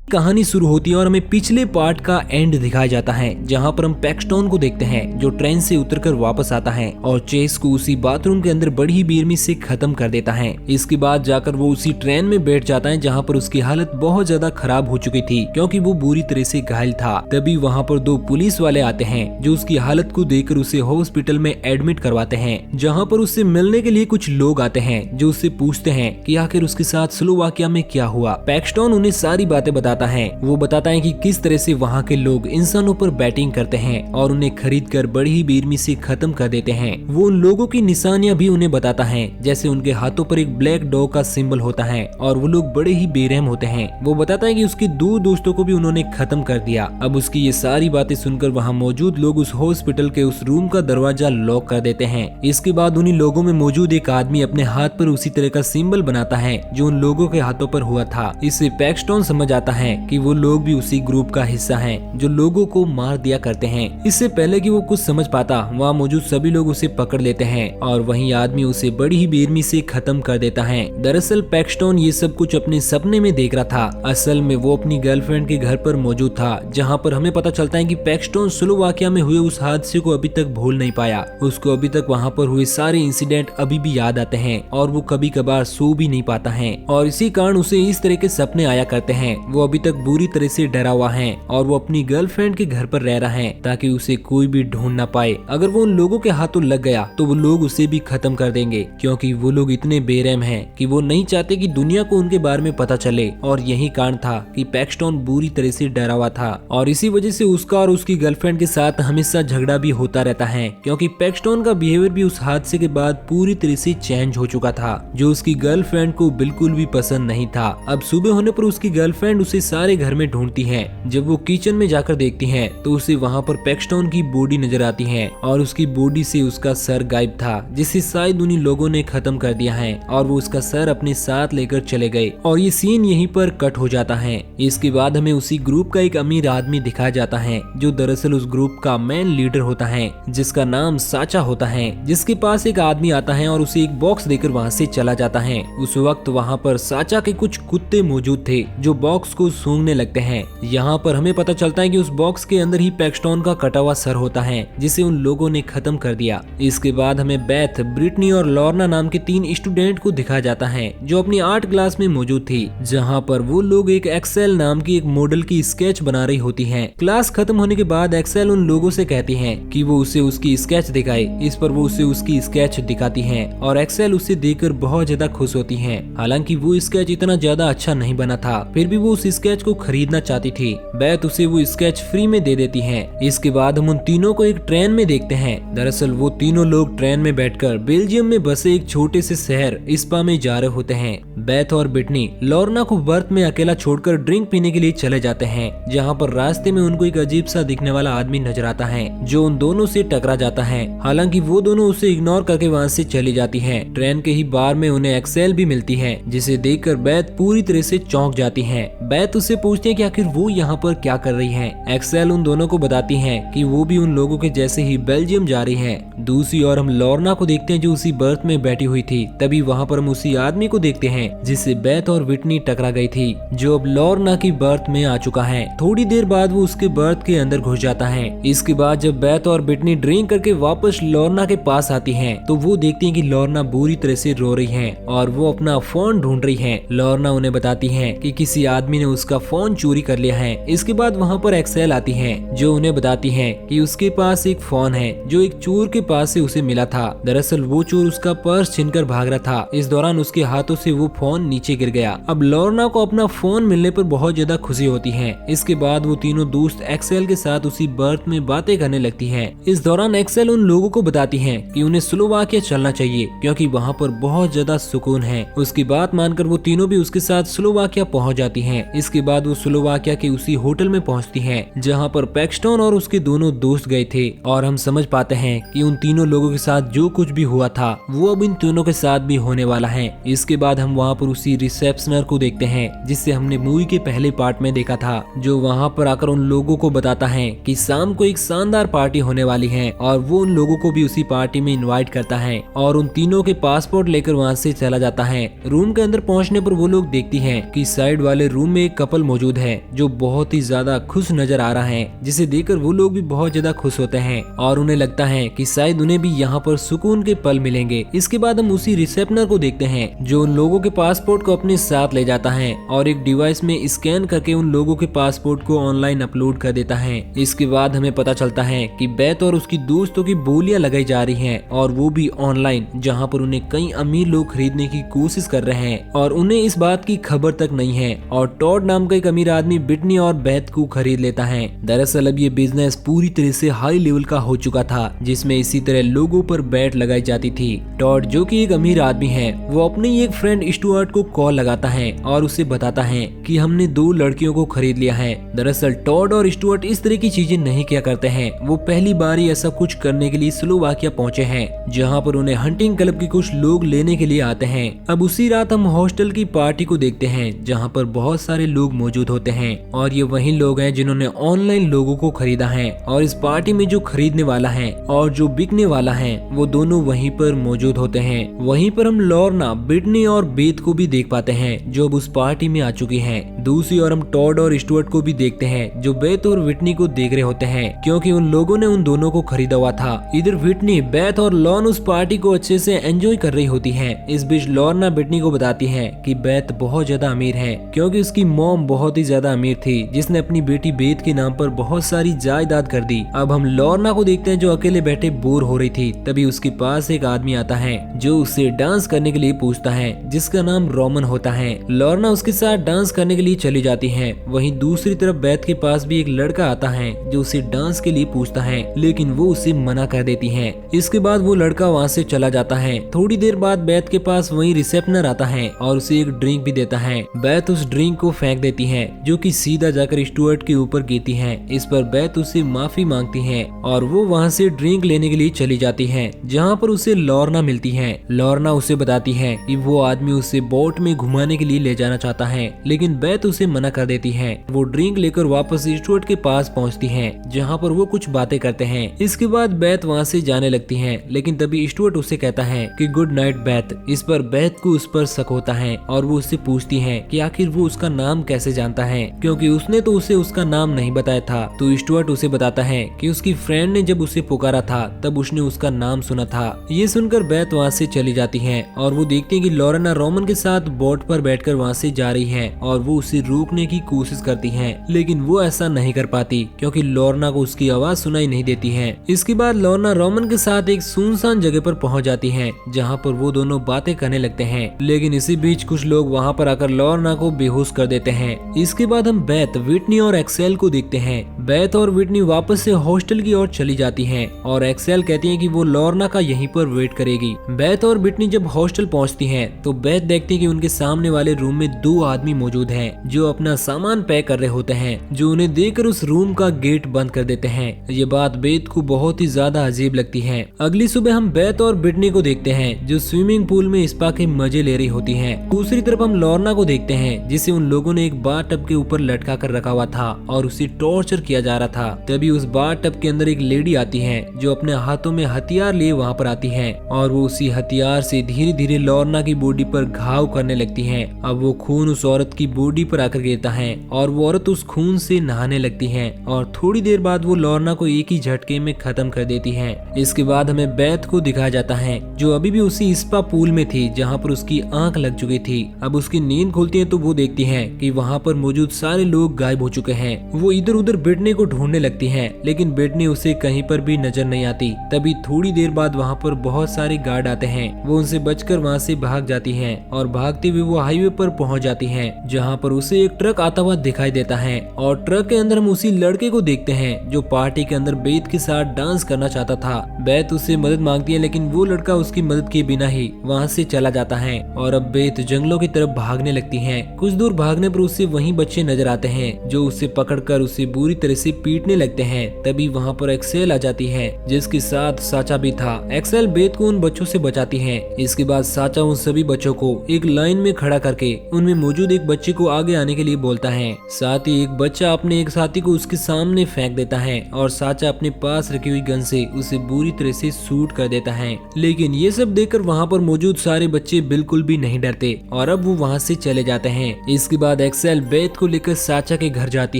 कहानी शुरू होती है और हमें पिछले पार्ट का एंड दिखाया जाता है, जहां पर हम पैक्सटॉन को देखते हैं जो ट्रेन से उतरकर वापस आता है और चेस को उसी बाथरूम के अंदर बड़ी बेरहमी से खत्म कर देता है। इसके बाद जाकर वो उसी ट्रेन में बैठ जाता है जहां पर उसकी हालत बहुत ज्यादा खराब हो चुकी थी क्योंकि वो बुरी तरह से घायल था। तभी वहां पर दो पुलिस वाले आते हैं जो उसकी हालत को देखकर उसे हॉस्पिटल में एडमिट करवाते हैं, जहाँ पर उससे मिलने के लिए कुछ लोग आते हैं जो उससे पूछते हैं कि आखिर उसके साथ स्लोवाकिया में क्या हुआ। पैक्सटॉन उन्हें सारी बातें बताता है। वो बताता है कि किस तरह से वहाँ के लोग इंसानों पर बैटिंग करते हैं और उन्हें खरीद कर बड़ी ही बेरहमी से खत्म कर देते हैं। वो उन लोगों की निशानियां भी उन्हें बताता है, जैसे उनके हाथों पर एक ब्लैक डॉग का सिंबल होता है और वो लोग बड़े ही बेरहम होते हैं। वो बताता है कि उसके दो दोस्तों को भी उन्होंने खत्म कर दिया। अब उसकी ये सारी बातें सुनकर वहाँ मौजूद लोग उस हॉस्पिटल के उस रूम का दरवाजा लॉक कर देते हैं। इसके बाद उन्हीं लोगों में मौजूद एक आदमी अपने हाथ पर उसी तरह का सिंबल बनाता है जो उन लोगों के हाथों पर हुआ था। इससे पैक्सटॉन समझ आता है कि वो लोग भी उसी ग्रुप का हिस्सा हैं जो लोगों को मार दिया करते हैं। इससे पहले कि वो कुछ समझ पाता, वहाँ मौजूद सभी लोग उसे पकड़ लेते हैं और वहीं आदमी उसे बड़ी ही बेरहमी से खत्म कर देता है। दरअसल पैक्सटॉन ये सब कुछ अपने सपने में देख रहा था। असल में वो अपनी गर्लफ्रेंड के घर पर मौजूद था, जहाँ पर हमें पता चलता है कि पैक्सटॉन स्लोवाकिया में हुए उस हादसे को अभी तक भूल नहीं पाया। उसको अभी तक वहाँ पर हुए सारे इंसिडेंट अभी भी याद आते हैं और वो कभी कभार सो भी नहीं पाता है और इसी कारण उसे इस तरह के सपने आया करते हैं। वो अभी तक बुरी तरह से डरा हुआ है और वो अपनी गर्लफ्रेंड के घर पर रह रहा है ताकि उसे कोई भी ढूंढ ना पाए। अगर वो उन लोगों के हाथों लग गया तो वो लोग उसे भी खत्म कर देंगे क्योंकि वो लोग इतने बेरहम हैं कि वो नहीं चाहते कि दुनिया को उनके बारे में पता चले। और यही कारण था कि पैक्सटॉन बुरी तरह से डरा हुआ था और इसी वजह से उसका और उसकी गर्लफ्रेंड के साथ हमेशा झगड़ा भी होता रहता है क्योंकि पैक्सटॉन का बिहेवियर भी उस हादसे के बाद पूरी तरह से चेंज हो चुका था जो उसकी गर्लफ्रेंड को बिल्कुल भी पसंद नहीं था। अब सुबह होने पर उसकी गर्लफ्रेंड उसे सारे घर में ढूंढती है। जब वो किचन में जाकर देखती है तो उसे वहाँ पर पैक्सटॉन की बॉडी नजर आती है और उसकी बॉडी से उसका सर गायब था जिसे शायद उन्हीं लोगों ने खत्म कर दिया है और वो उसका सर अपने साथ लेकर चले गए और ये सीन यहीं पर कट हो जाता है। इसके बाद हमें उसी ग्रुप का एक अमीर आदमी दिखाया जाता है जो दरअसल उस ग्रुप का मेन लीडर होता है जिसका नाम साचा होता है, जिसके पास एक आदमी आता है और उसे एक बॉक्स देकर वहाँ से चला जाता है। उस वक्त वहाँ पर साचा के कुछ कुत्ते मौजूद थे जो बॉक्स को सूंघने लगते हैं। यहाँ पर हमें पता चलता है कि उस बॉक्स के अंदर ही पैक्सटॉन का कटा हुआ सर होता है जिसे उन लोगों ने खत्म कर दिया। इसके बाद हमें बेथ, ब्रिटनी और लॉर्ना नाम के 3 स्टूडेंट को दिखाया जाता है जो अपनी आर्ट क्लास में मौजूद थी, जहाँ पर वो लोग एक एक्सेल नाम की एक मॉडल की स्केच बना रही होती हैं। क्लास खत्म होने के बाद एक्सेल उन लोगों से कहती है कि वो उसे उसकी स्केच दिखाए। इस पर वो उसे उसकी स्केच दिखाती है और एक्सेल उसे देखकर बहुत ज्यादा खुश होती है। हालांकि वो स्केच इतना ज्यादा अच्छा नहीं बना था, फिर भी वो उस स्केच को खरीदना चाहती थी। बेथ उसे वो स्केच फ्री में दे देती है। इसके बाद हम उन तीनों को एक ट्रेन में देखते हैं। दरअसल वो तीनों लोग ट्रेन में बैठकर बेल्जियम में बसे एक छोटे से शहर स्पा में जा रहे होते हैं। बेथ और ब्रिटनी लॉर्ना को बर्थ में अकेला छोड़कर ड्रिंक पीने के लिए चले जाते हैं, जहाँ पर रास्ते में उनको एक अजीब सा दिखने वाला आदमी नजर आता है जो उन दोनों से टकरा जाता है। हालांकि वो दोनों उसे इग्नोर करके वहाँ से चली जाती है। ट्रेन के ही बार में उन्हें एक्सेल भी मिलती है जिसे देखकर बेथ पूरी तरह से चौंक जाती है। बेथ उससे पूछती है कि आखिर वो यहाँ पर क्या कर रही है। एक्सेल उन दोनों को बताती है कि वो भी उन लोगों के जैसे ही बेल्जियम जा रही है। दूसरी ओर हम लॉर्ना को देखते हैं जो उसी बर्थ में बैठी हुई थी। तभी वहाँ पर हम उसी आदमी को देखते हैं जिससे बेथ और विटनी टकरा गई थी, जो अब लॉर्ना की बर्थ में आ चुका है। थोड़ी देर बाद वो उसके बर्थ के अंदर घुस जाता है। इसके बाद जब बेथ और विटनी ड्रिंक करके वापस लॉर्ना के पास आती है तो वो देखती है कि लॉर्ना बुरी तरह से रो रही है और वो अपना फोन ढूंढ रही है। लॉर्ना उन्हें बताती है कि किसी आदमी ने उसका फोन चोरी कर लिया है। इसके बाद वहाँ पर एक्सेल आती है जो उन्हें बताती है कि उसके पास एक फोन है जो एक चोर के पास से उसे मिला था। दरअसल वो चोर उसका पर्स छीनकर भाग रहा था। इस दौरान उसके हाथों से वो फोन नीचे गिर गया। अब लॉर्ना को अपना फोन मिलने पर बहुत ज्यादा खुशी होती है। इसके बाद वो तीनों दोस्त एक्सेल के साथ उसी बर्थ में बातें करने लगती है। इस दौरान एक्सेल उन लोगों को बताती है कि उन्हें स्लोवाकिया चलना चाहिए क्योंकि वहाँ पर बहुत ज्यादा सुकून है। उसकी बात मानकर वो तीनों भी उसके साथ स्लोवाकिया पहुँच जाती है। इसके बाद वो स्लोवाकिया के उसी होटल में पहुँचती है जहाँ पर पैक्सटॉन और उसके दोनों दोस्त गए थे और हम समझ पाते हैं कि उन तीनों लोगों के साथ जो कुछ भी हुआ था वो अब इन तीनों के साथ भी होने वाला है। इसके बाद हम वहाँ पर उसी रिसेप्शनर को देखते हैं जिससे हमने मूवी के पहले पार्ट में देखा था, जो वहाँ पर आकर उन लोगों को बताता है कि शाम को एक शानदार पार्टी होने वाली है और वो उन लोगों को भी उसी पार्टी में इनवाइट करता है और उन तीनों के पासपोर्ट लेकर वहाँ से चला जाता है। रूम के अंदर पहुँचने पर वो लोग देखती है कि साइड वाले रूम में एक एक कपल मौजूद है जो बहुत ही ज्यादा खुश नजर आ रहा है, जिसे देखकर वो लोग भी बहुत ज्यादा खुश होते हैं और उन्हें लगता है कि शायद उन्हें भी यहाँ पर सुकून के पल मिलेंगे। इसके बाद हम उसी रिसेप्शनर को देखते हैं जो उन लोगों के पासपोर्ट को अपने साथ ले जाता है और एक डिवाइस में स्कैन करके उन लोगों के पासपोर्ट को ऑनलाइन अपलोड कर देता है। इसके बाद हमें पता चलता है कि बेथ और उसकी दोस्तों की बोलियां लगाई जा रही हैं और वो भी ऑनलाइन, जहां पर उन्हें कई अमीर लोग खरीदने की कोशिश कर रहे हैं और उन्हें इस बात की खबर तक नहीं है। और टॉड नाम का एक अमीर आदमी ब्रिटनी और बेथ को खरीद लेता है। दरअसल अब ये बिजनेस पूरी तरह से हाई लेवल का हो चुका था, जिसमें इसी तरह लोगों पर बैट लगाई जाती थी। टॉड जो कि एक अमीर आदमी है, वो अपने एक फ्रेंड स्टुअर्ट को कॉल लगाता है और उसे बताता है कि हमने 2 लड़कियों को खरीद लिया है। दरअसल टॉड और स्टुअर्ट इस तरह की चीजें नहीं किया करते हैं। वो पहली बार ही ऐसा कुछ करने के लिए स्लोवाकिया पहुंचे हैं, जहां पर उन्हें हंटिंग क्लब के कुछ लोग लेने के लिए आते हैं। अब उसी रात हम हॉस्टल की पार्टी को देखते हैं, जहां पर बहुत सारे लोग मौजूद होते हैं और ये वही लोग हैं जिन्होंने ऑनलाइन लोगों को खरीदा है। और इस पार्टी में जो खरीदने वाला है और जो बिकने वाला है वो दोनों वहीं पर मौजूद होते हैं। वहीं पर हम लॉर्ना, ब्रिटनी और बेथ को भी देख पाते हैं जो अब उस पार्टी में आ चुकी हैं। दूसरी ओर हम टॉड और स्टुअर्ट को भी देखते हैं जो बेथ और व्हिटनी को देख रहे होते हैं, क्योंकि उन लोगों ने उन दोनों को खरीदा हुआ था। इधर व्हिटनी, बेथ और लॉर्न उस पार्टी को अच्छे से एंजॉय कर रही होती हैं। इस बीच लॉर्ना ब्रिटनी को बताती है कि बेथ बहुत ज्यादा अमीर है, क्योंकि उसकी मॉम बहुत ही ज्यादा अमीर थी, जिसने अपनी बेटी बेथ के नाम पर बहुत सारी जायदाद कर दी। अब हम लॉर्ना को देखते हैं जो अकेले बैठे बोर हो रही थी। तभी उसके पास एक आदमी आता है जो उससे डांस करने के लिए पूछता है, जिसका नाम रोमन होता है। लॉर्ना उसके साथ डांस करने के लिए चली जाती है। वहीं दूसरी तरफ बेथ के पास भी एक लड़का आता है जो उसे डांस के लिए पूछता है, लेकिन वो उसे मना कर देती है। इसके बाद वो लड़का वहाँ से चला जाता है। थोड़ी देर बाद बेथ के पास वही रिसेप्शनर आता है और उसे एक ड्रिंक भी देता है। बेथ उस ड्रिंक को फेंक देती है जो कि सीधा जाकर स्टुअर्ट के ऊपर गिरती है। इस पर बेथ उससे माफी मांगती है और वो वहाँ से ड्रिंक लेने के लिए चली जाती है, जहाँ पर उसे लॉर्ना मिलती है। लॉर्ना उसे बताती है कि वो आदमी उसे बोट में घुमाने के लिए ले जाना चाहता है, लेकिन बेथ उसे मना कर देती है। वो ड्रिंक लेकर वापस स्टुअर्ट के पास पहुँचती है, जहाँ पर वो कुछ बातें करते हैं। इसके बाद बेथ वहाँ से जाने लगती है, लेकिन तभी स्टुअर्ट उसे कहता है कि गुड नाइट बेथ। इस पर बेथ को उस पर शक होता है और वो उससे पूछती है कि आखिर वो उसका नाम कैसे जानता है, क्योंकि उसने तो उसे उसका नाम नहीं बताया था। तो स्टुअर्ट उसे बताता है कि उसकी फ्रेंड ने जब उसे पुकारा था तब उसने उसका नाम सुना था। ये सुनकर बेथ वहाँ से चली जाती है और वो देखती है कि लॉर्ना रोमन के साथ बोट पर बैठकर वहाँ से जा रही है और वो उसे रोकने की कोशिश करती है, लेकिन वो ऐसा नहीं कर पाती क्योंकि लॉर्ना को उसकी आवाज सुनाई नहीं देती है। इसके बाद लॉर्ना रोमन के साथ एक सुनसान जगह पर पहुंच जाती है, जहां पर वो दोनों बातें करने लगते हैं, लेकिन इसी बीच कुछ लोग वहां पर आकर लॉर्ना को बेहोश कर देते हैं। इसके बाद हम बेथ, व्हिटनी और एक्सेल को देखते हैं। बेथ और व्हिटनी वापस से हॉस्टल की ओर चली जाती हैं और एक्सेल कहती है कि वो लॉर्ना का यहीं पर वेट करेगी। बेथ और व्हिटनी जब हॉस्टल पहुंचती हैं तो बेथ देखती है कि उनके सामने वाले रूम में 2 आदमी मौजूद हैं जो अपना सामान पैक कर रहे होते हैं, जो उन्हें देखकर उस रूम का गेट बंद कर देते हैं। ये बात बेथ को बहुत ही ज्यादा अजीब लगती है। अगली सुबह हम बेथ और व्हिटनी को देखते हैं जो स्विमिंग पूल में स्पा के मजे ले रही होती हैं। दूसरी तरफ हम लॉर्ना को देखते हैं जिसे उन लोगों ने एक बाथ टब के ऊपर लटका कर रखा हुआ था और उसे टॉर्चर किया जा रहा था। तभी उस बाथ टब के अंदर एक लेडी आती है जो अपने हाथों में हथियार लिए वहाँ पर आती है और वो उसी हथियार से धीरे धीरे लॉर्ना की बॉडी पर घाव करने लगती है। अब वो खून उस औरत की बॉडी पर आकर गिरता है और वो औरत उस खून से नहाने लगती है और थोड़ी देर बाद वो लॉर्ना को एक ही झटके में खत्म कर देती है। इसके बाद हमें बेथ को दिखाया जाता है जो अभी भी उसी स्पा पूल में थी जहाँ पर उसकी आंख लग चुकी थी। अब उसकी नींद खुलती है तो वो देखती है कि वहाँ पर मौजूद सारे लोग गायब हो चुके हैं। वो इधर उधर ब्रिटनी को ढूंढने लगती है, लेकिन ब्रिटनी उसे कहीं पर भी नजर नहीं आती। तभी थोड़ी देर बाद वहाँ पर बहुत सारे गार्ड आते हैं। वो उनसे बचकर वहाँ से भाग जाती है और भागते हुए वो हाईवे पर पहुँच जाती है जहाँ पर उसे एक ट्रक आता हुआ दिखाई देता है और ट्रक के अंदर हम उसी लड़के को देखते हैं जो पार्टी के अंदर बेथ के साथ डांस करना चाहता था। बेथ उससे मदद मांगती है, लेकिन वो लड़का उसकी मदद के बिना ही वहाँ से चला जाता है और अब बेथ जंगलों की तरफ भागने लगती है। कुछ दूर भागने पर उससे वहीं बच्चे नजर आते हैं जो उसे पकड़कर उसे बुरी तरह से पीटने लगते हैं। तभी वहाँ पर एक्सेल आ जाती है, जिसके साथ साचा भी था। एक्सेल बेथ को उन बच्चों से बचाती है। इसके बाद साचा उन सभी बच्चों को एक लाइन में खड़ा करके उनमें मौजूद एक बच्चे को आगे आने के लिए बोलता है। साथ ही एक बच्चा अपने एक साथी को उसके सामने फेंक देता है और साचा अपने पास रखी हुई गन से उसे बुरी तरह से शूट कर देता है। लेकिन ये सब देखकर वहाँ पर मौजूद सारे बच्चे बिल्कुल भी नहीं डरते और अब वो वहाँ से चले जाते हैं। इसके बाद एक्सेल बेथ को लेकर साचा के घर जाती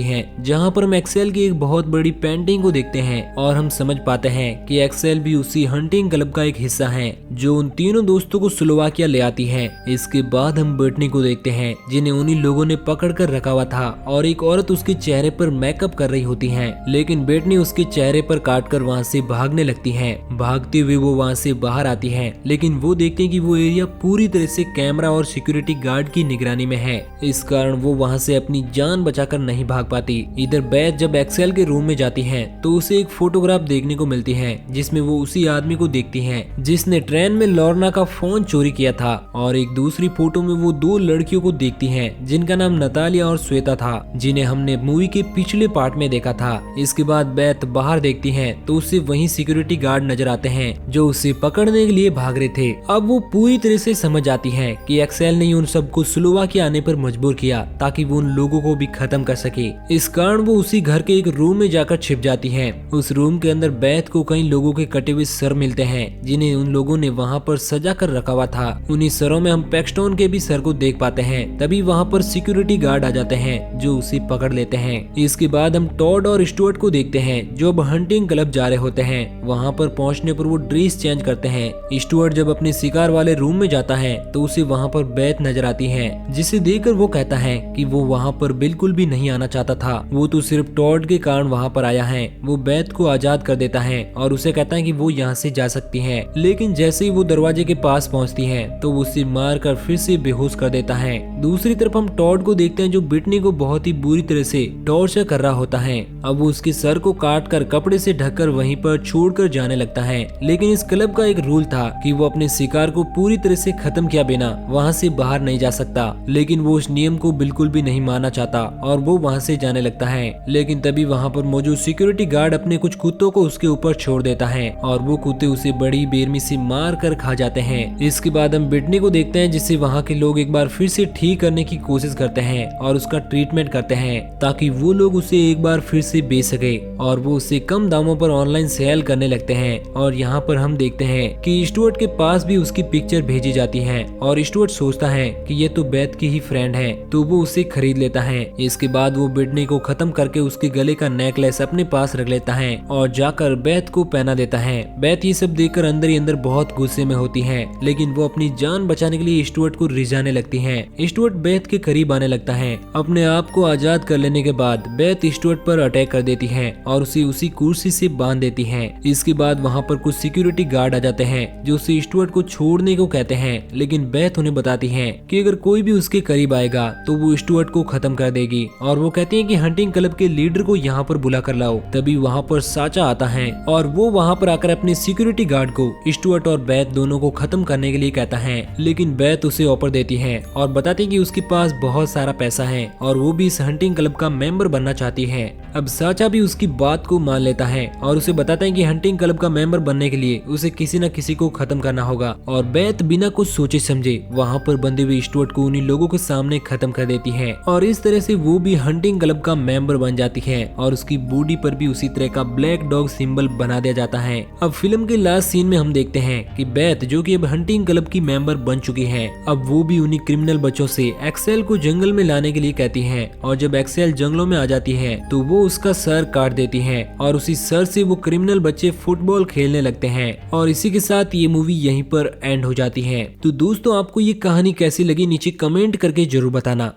है, जहाँ पर हम एक्सेल की एक बहुत बड़ी पेंटिंग को देखते हैं और हम समझ पाते हैं कि एक्सेल भी उसी हंटिंग क्लब का एक हिस्सा है जो उन तीनों दोस्तों को स्लोवाकिया ले आती है। इसके बाद हम बेटनी को देखते हैं, जिन्हें उन्हीं लोगों ने पकड़ कर रखा हुआ था और एक औरत उसके चेहरे पर मेकअप कर रही होती है। लेकिन बेटनी उसके चेहरे पर काट कर वहाँ से भागने लगती है। भागते हुए वो वहाँ से बाहर आती है, लेकिन वो देखते हैं कि वो एरिया पूरी तरह से कैमरा और सिक्योरिटी गार्ड की निगरानी में है। इस कारण वो वहाँ से अपनी जान बचाकर नहीं भाग पाती। इधर बेथ जब एक्सेल के रूम में जाती है तो उसे एक फोटोग्राफ देखने को मिलती है, जिसमें वो उसी आदमी को देखती है जिसने ट्रेन में लॉर्ना का फोन चोरी किया था। और एक दूसरी फोटो में वो दो लड़कियों को देखती है जिनका नाम नतालिया और श्वेता था, जिन्हें हमने मूवी के पिछले पार्ट में देखा था। इसके बाद बेथ बाहर देखती है तो उसे वहीं सिक्योरिटी गार्ड नजर आते हैं जो उसे पकड़ने के लिए भाग रहे थे। अब वो पूरी तरह से समझ जाती है कि एक्सेल ने उन सबको स्लोवाकिया आने पर मजबूर किया ताकि वो उन लोगों को भी खत्म कर सके। इस कारण वो उसी घर के एक रूम में जाकर छिप जाती है। उस रूम के अंदर बेथ को कई लोगों के कटे हुए सर मिलते हैं, जिन्हें उन लोगों ने वहाँ पर सजा कर रखा हुआ था। उन्हीं सरों में हम पैक्सटोन के भी सर को देख पाते हैं। तभी वहाँ पर सिक्योरिटी गार्ड आ जाते हैं जो उसे पकड़ लेते हैं। इसके बाद हम टॉड और स्टुअर्ट को देखते हैं जो अब हंटिंग क्लब जा रहे होते हैं। वहाँ पर पहुँचने पर वो ड्रेस चेंज करते हैं। स्टुअर्ट जब अपने शिकार वाले रूम में जाता है तो उसे वहाँ पर बेथ नजर आती है, जिसे देखकर वो कहता है कि वो वहाँ पर बिल्कुल भी नहीं आना चाहता था, वो तो सिर्फ टॉड के कारण वहाँ पर आया है। वो बेथ को आजाद कर देता है और उसे कहता है कि वो यहाँ से जा सकती है। लेकिन जैसे ही वो दरवाजे के पास पहुँचती है तो वो उसे मार कर फिर से बेहोश कर देता है। दूसरी तरफ हम टॉड को देखते हैं जो बिटनी को बहुत ही बुरी तरह से टॉर्चर कर रहा होता है। अब वो उसके सर को काट कर कपड़े से ढककर वहीं पर छोड़कर जाने लगता है। लेकिन इस क्लब का एक रूल था कि वो अपने शिकार को पूरी तरह से खत्म किया बिना वहाँ से बाहर नहीं जा सकता। लेकिन वो उस नियम को बिल्कुल भी नहीं मानना चाहता और वो वहाँ से जाने लगता है। लेकिन तभी वहाँ पर मौजूद सिक्योरिटी गार्ड अपने कुछ कुत्तों को उसके ऊपर छोड़ देता है और वो कुत्ते उसे बड़ी बेरहमी से मार कर खा जाते हैं। इसके बाद हम बिटनी को देखते हैं जिसे वहाँ के लोग एक बार फिर से ठीक करने की कोशिश करते हैं और उसका ट्रीटमेंट करते हैं ताकि वो लोग उसे एक बार फिर से बेच सके और वो उसे कम दामों पर ऑनलाइन सेल करने लगते हैं। और यहाँ पर हम देखते हैं कि स्टुअर्ट के पास भी उसकी पिक्चर भेजी जाती है और स्टुअर्ट सोचता है कि ये तो बेथ की ही फ्रेंड है, तो वो उसे खरीद लेता है। इसके बाद वो बिटनी को खत्म करके उसके गले का नेकलेस अपने पास रख लेता है और जाकर बेथ को पहना देता है। बेथ ये सब देखकर अंदर ही अंदर बहुत गुस्से में होती है, लेकिन वो अपनी जान बचाने के लिए स्टुअर्ट को रिझाने लगती है। स्टुअर्ट बेथ के करीब आने लगता है। अपने आप को आजाद कर लेने के बाद बेथ स्टुअर्ट पर अटैक कर देती है और उसे उसी कुर्सी से बांध देती है। इसके बाद वहाँ पर कुछ सिक्योरिटी गार्ड आ जाते हैं जो उसे स्टुअर्ट को छोड़ने को कहते हैं, लेकिन बेथ उन्हें बताती है कि अगर कोई भी उसके करीब आएगा तो वो स्टुअर्ट को खत्म कर देगी। और वो कहती है कि हंटिंग क्लब के लीडर को यहाँ पर बुला कर लाओ। तभी वहाँ पर साचा आता है और वो वहाँ पर आकर अपने सिक्योरिटी गार्ड को स्टुअर्ट और बेथ दोनों को खत्म करने के लिए कहता है। लेकिन बेथ उसे ऑफर देती है और बताती है कि उसके पास बहुत सारा पैसा है और वो भी इस हंटिंग क्लब का मेंबर बनना चाहती है। अब साचा भी उसकी बात को मान लेता है और उसे बताता है कि हंटिंग क्लब का मेंबर बनने के लिए उसे किसी न किसी को खत्म करना होगा। और बेथ बिना कुछ सोचे समझे वहाँ पर बंधे हुए स्टुअर्ट को उन्हीं लोगों के सामने खत्म कर देती है और इस तरह से वो भी हंटिंग क्लब का मेंबर बन जाती है और उसकी बॉडी पर भी उसी तरह का ब्लैक डॉग सिंबल बना दिया जाता है। अब फिल्म के लास्ट सीन में हम देखते हैं कि बेथ जो कि अब हंटिंग क्लब की मेंबर बन चुकी है, अब वो भी उन्हीं क्रिमिनल बच्चों से एक्सेल को जंगल में लाने के लिए कहती है। और जब एक्सेल जंगलों में आ जाती है तो वो उसका सर काट देती है और उसी सर से वो क्रिमिनल बच्चे फुटबॉल खेलने लगते हैं। और इसी के साथ ये मूवी यहीं पर एंड हो जाती है। तो दोस्तों आपको ये कहानी कैसी लगी नीचे कमेंट करके जरूर बताना।